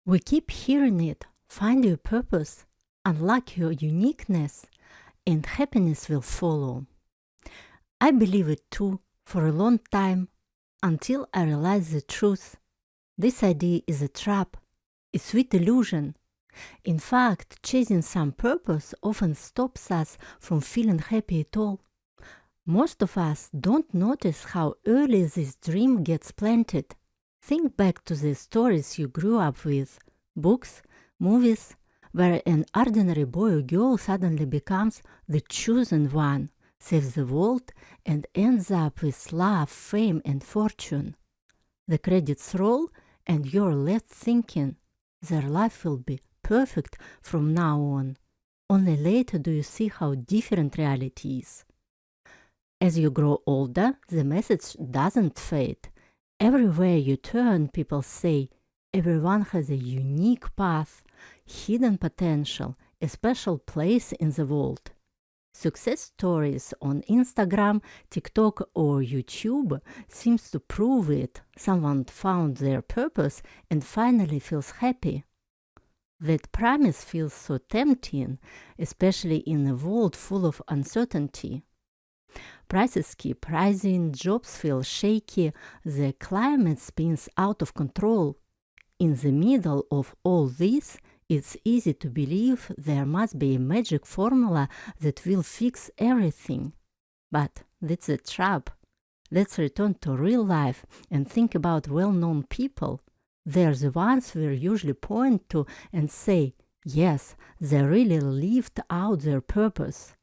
We keep hearing it. Find your purpose, unlock your uniqueness, and happiness will follow. I believe it too for a long time until I realized the truth. This idea is a trap, a sweet illusion. In fact, chasing some purpose often stops us from feeling happy at all. Most of us don't notice how early this dream gets planted. Think back to the stories you grew up with, books, movies, where an ordinary boy or girl suddenly becomes the chosen one, saves the world, and ends up with love, fame, and fortune. The credits roll, and you're left thinking their life will be perfect from now on. Only later do you see how different reality is. As you grow older, the message doesn't fade. Everywhere you turn, people say everyone has a unique path, hidden potential, a special place in the world. Success stories on Instagram, TikTok, or YouTube seems to prove it. Someone found their purpose and finally feels happy. That promise feels so tempting, especially in a world full of uncertainty. Prices keep rising, jobs feel shaky, the climate spins out of control. In the middle of all this, it's easy to believe there must be a magic formula that will fix everything. But that's a trap. Let's return to real life and think about well-known people. They're the ones we usually point to and say, yes, they really lived out their purpose.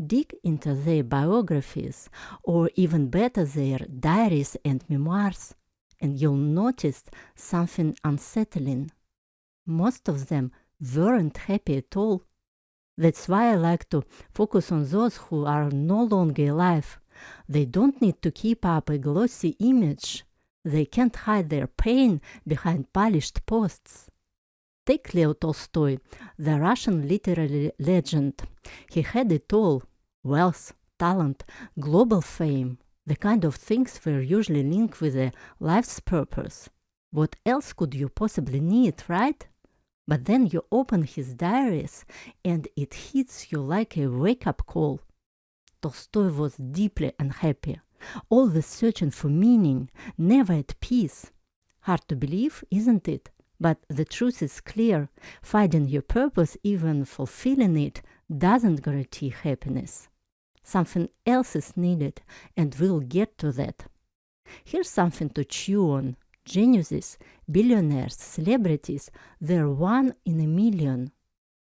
Dig into their biographies, or even better, their diaries and memoirs, and you'll notice something unsettling. Most of them weren't happy at all. That's why I like to focus on those who are no longer alive. They don't need to keep up a glossy image. They can't hide their pain behind polished posts. Take Leo Tolstoy, the Russian literary legend. He had it all: wealth, talent, global fame, the kind of things we're usually linked with a life's purpose. What else could you possibly need, right? But then you open his diaries and it hits you like a wake-up call. Tolstoy was deeply unhappy, always searching for meaning, never at peace. Hard to believe, isn't it? But the truth is clear. Finding your purpose, even fulfilling it, doesn't guarantee happiness. Something else is needed, and we'll get to that. Here's something to chew on. Geniuses, billionaires, celebrities, they're one in a million.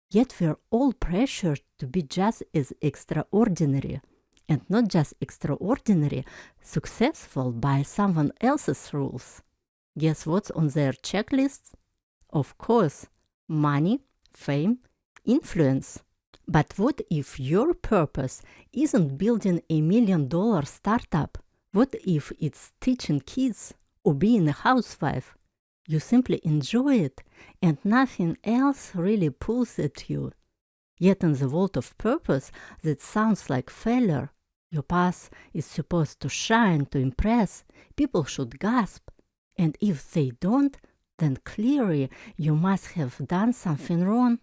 Yet we're all pressured to be just as extraordinary. And not just extraordinary, successful by someone else's rules. Guess what's on their checklists? Of course, money, fame, influence. But what if your purpose isn't building $1 million startup? What if it's teaching kids or being a housewife? You simply enjoy it and nothing else really pulls at you. Yet in the world of purpose, that sounds like failure. Your path is supposed to shine, to impress. People should gasp. And if they don't, then clearly you must have done something wrong.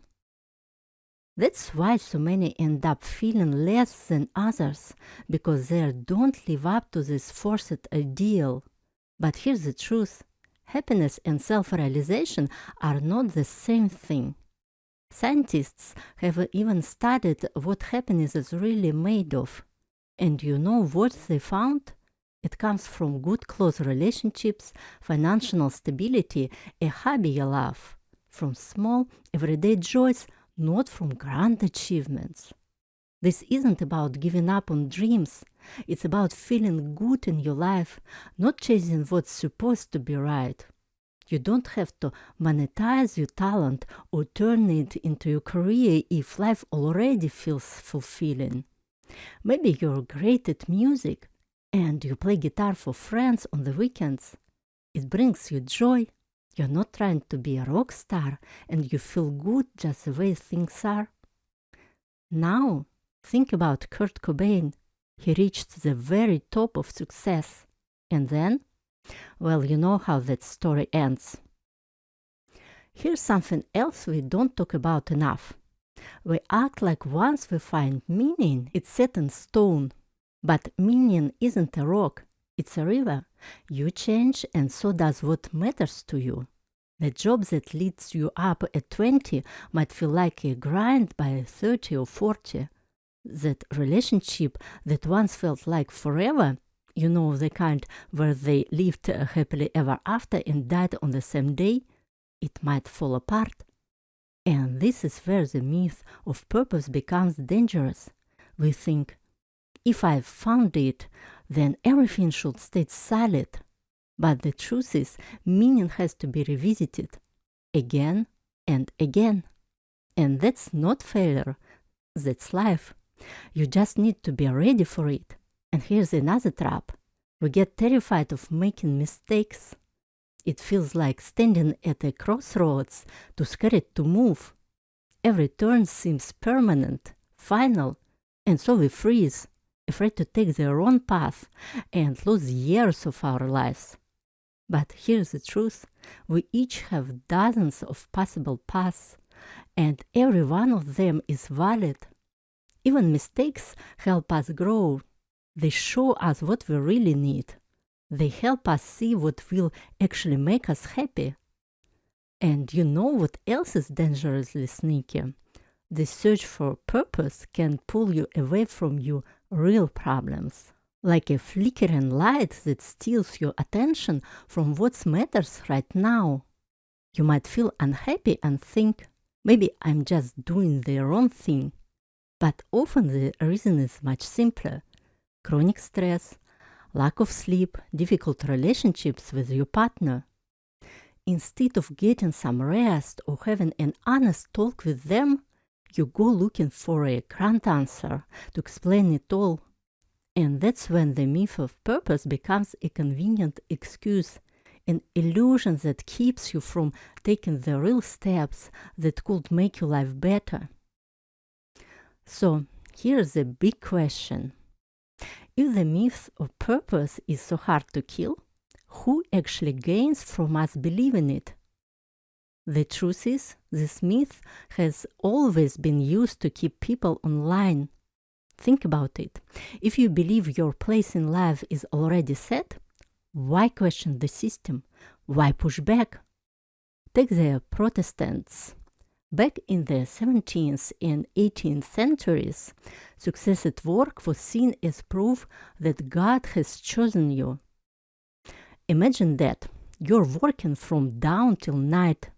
That's why so many end up feeling less than others, because they don't live up to this forced ideal. But here's the truth. Happiness and self-realization are not the same thing. Scientists have even studied what happiness is really made of. And you know what they found? It comes from good close relationships, financial stability, a hobby you love. From small, everyday joys, not from grand achievements. This isn't about giving up on dreams. It's about feeling good in your life, not chasing what's supposed to be right. You don't have to monetize your talent or turn it into your career if life already feels fulfilling. Maybe you're great at music and you play guitar for friends on the weekends. It brings you joy. You're not trying to be a rock star and you feel good just the way things are. Now, think about Kurt Cobain. He reached the very top of success. And then, well, you know how that story ends. Here's something else we don't talk about enough. We act like once we find meaning, it's set in stone. But meaning isn't a rock, it's a river. You change, and so does what matters to you. The job that leads you up at 20 might feel like a grind by 30 or 40. That relationship that once felt like forever, you know, the kind where they lived happily ever after and died on the same day, it might fall apart. And this is where the myth of purpose becomes dangerous. We think, if I've found it, then everything should stay solid. But the truth is, meaning has to be revisited again and again. And that's not failure, that's life. You just need to be ready for it. And here's another trap. We get terrified of making mistakes. It feels like standing at a crossroads, too scared to move. Every turn seems permanent, final, and so we freeze, afraid to take the wrong path and lose years of our lives. But here's the truth. We each have dozens of possible paths, and every one of them is valid. Even mistakes help us grow. They show us what we really need. They help us see what will actually make us happy. And you know what else is dangerously sneaky? The search for purpose can pull you away from your real problems. Like a flickering light that steals your attention from what matters right now. You might feel unhappy and think, maybe I'm just doing the wrong thing. But often the reason is much simpler. Chronic stress, lack of sleep, difficult relationships with your partner. Instead of getting some rest or having an honest talk with them, you go looking for a grand answer to explain it all. And that's when the myth of purpose becomes a convenient excuse, an illusion that keeps you from taking the real steps that could make your life better. So, here's the big question. If the myth of purpose is so hard to kill, who actually gains from us believing it? The truth is, this myth has always been used to keep people online. Think about it. If you believe your place in life is already set, why question the system? Why push back? Take the Protestants. Back in the 17th and 18th centuries, success at work was seen as proof that God has chosen you. Imagine that. You're working from dawn till night,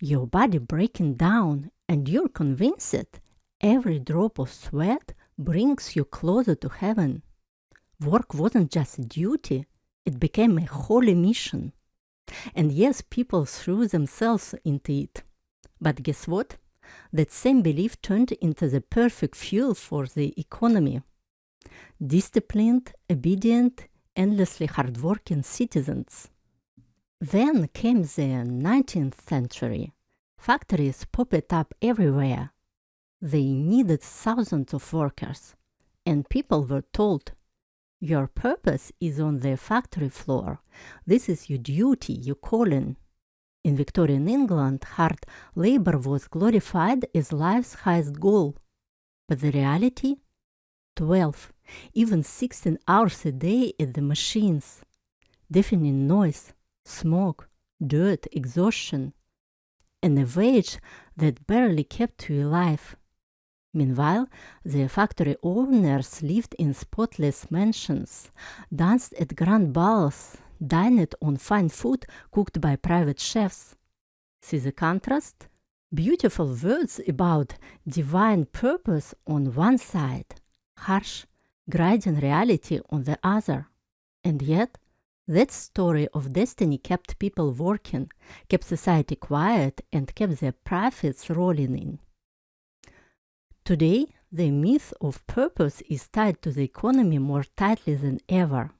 your body breaking down, and you're convinced that every drop of sweat brings you closer to heaven. Work wasn't just a duty, it became a holy mission. And yes, people threw themselves into it. But guess what? That same belief turned into the perfect fuel for the economy. Disciplined, obedient, endlessly hardworking citizens. Then came the 19th century. Factories popped up everywhere. They needed thousands of workers, and people were told, your purpose is on the factory floor. This is your duty, your calling. In Victorian England, hard labor was glorified as life's highest goal. But the reality? 12, even 16 hours a day at the machines. Deafening noise, smoke, dirt, exhaustion, and a wage that barely kept you alive. Meanwhile, the factory owners lived in spotless mansions, danced at grand balls, dined on fine food cooked by private chefs. See the contrast? Beautiful words about divine purpose on one side, harsh, grinding reality on the other. And yet, that story of destiny kept people working, kept society quiet, and kept their profits rolling in. Today, the myth of purpose is tied to the economy more tightly than ever.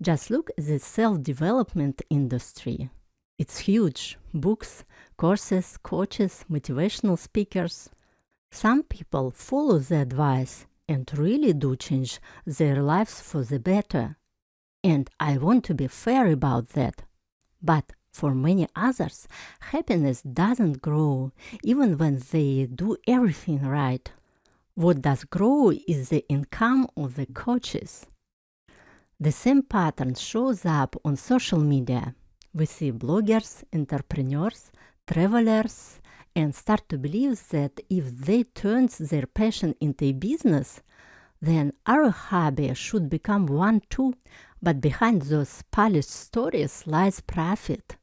Just look at the self-development industry. It's huge. Books, courses, coaches, motivational speakers. Some people follow the advice and really do change their lives for the better. And I want to be fair about that. But For many others, happiness doesn't grow even when they do everything right. What does grow is the income of the coaches. The same pattern shows up on social media. We see bloggers, entrepreneurs, travelers, and start to believe that if they turn their passion into a business, then our hobby should become one too. But behind those polished stories lies profit.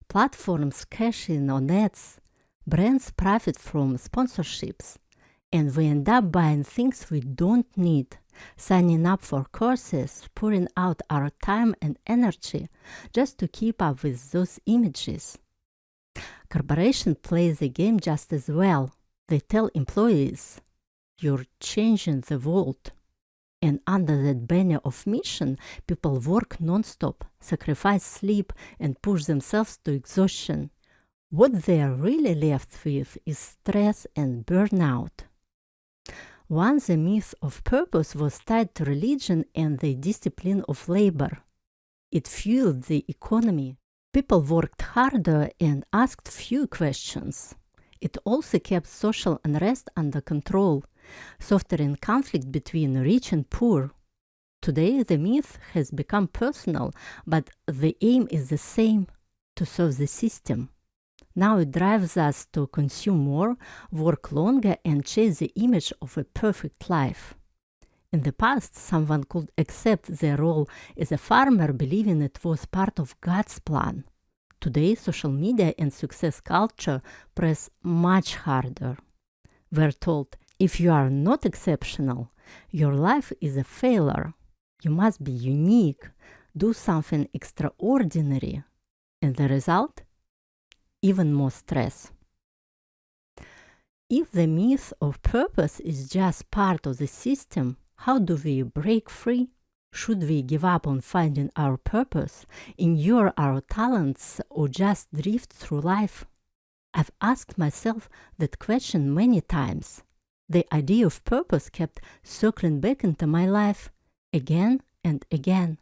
Platforms cash in on ads, brands profit from sponsorships, and we end up buying things we don't need, signing up for courses, pouring out our time and energy just to keep up with those images. Corporations play the game just as well. They tell employees, "You're changing the world." And under that banner of mission, people work non-stop, sacrifice sleep, and push themselves to exhaustion. What they are really left with is stress and burnout. Once the myth of purpose was tied to religion and the discipline of labor. It fueled the economy. People worked harder and asked few questions. It also kept social unrest under control, fostering conflict between rich and poor. Today, the myth has become personal, but the aim is the same: to serve the system. Now it drives us to consume more, work longer, and chase the image of a perfect life. In the past, someone could accept their role as a farmer, believing it was part of God's plan. Today, social media and success culture press much harder. We're told, if you are not exceptional, your life is a failure. You must be unique, do something extraordinary. And the result? Even more stress. If the myth of purpose is just part of the system, how do we break free? Should we give up on finding our purpose, endure our talents, or just drift through life? I've asked myself that question many times. The idea of purpose kept circling back into my life again and again.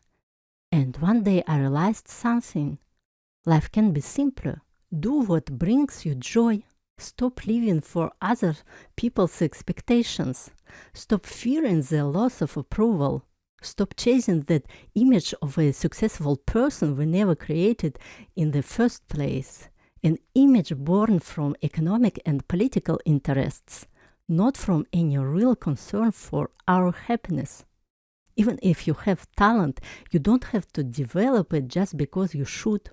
And one day I realized something. Life can be simpler. Do what brings you joy. Stop living for other people's expectations. Stop fearing the loss of approval. Stop chasing that image of a successful person we never created in the first place. An image born from economic and political interests, not from any real concern for our happiness. Even if you have talent, you don't have to develop it just because you should.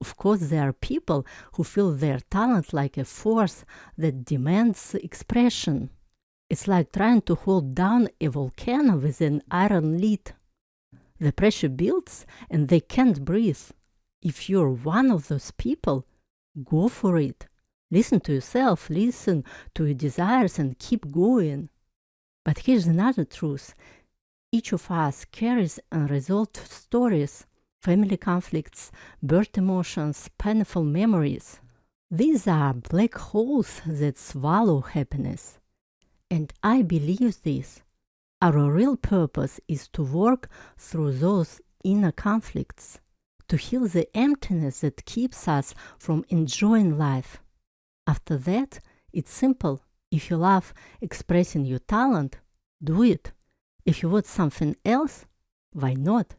Of course, there are people who feel their talent like a force that demands expression. It's like trying to hold down a volcano with an iron lid. The pressure builds and they can't breathe. If you're one of those people, go for it. Listen to yourself, listen to your desires, and keep going. But here's another truth. Each of us carries unresolved stories, family conflicts, birth emotions, painful memories. These are black holes that swallow happiness. And I believe this. Our real purpose is to work through those inner conflicts, to heal the emptiness that keeps us from enjoying life. After that, it's simple. If you love expressing your talent, do it. If you want something else, why not?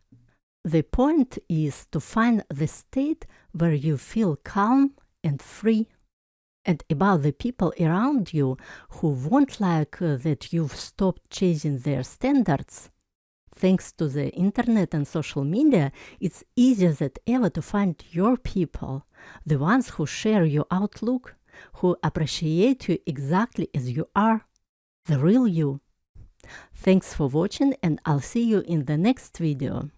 The point is to find the state where you feel calm and free. And about the people around you who won't like that you've stopped chasing their standards. Thanks to the internet and social media, it's easier than ever to find your people, the ones who share your outlook, who appreciate you exactly as you are, the real you. Thanks for watching, and I'll see you in the next video.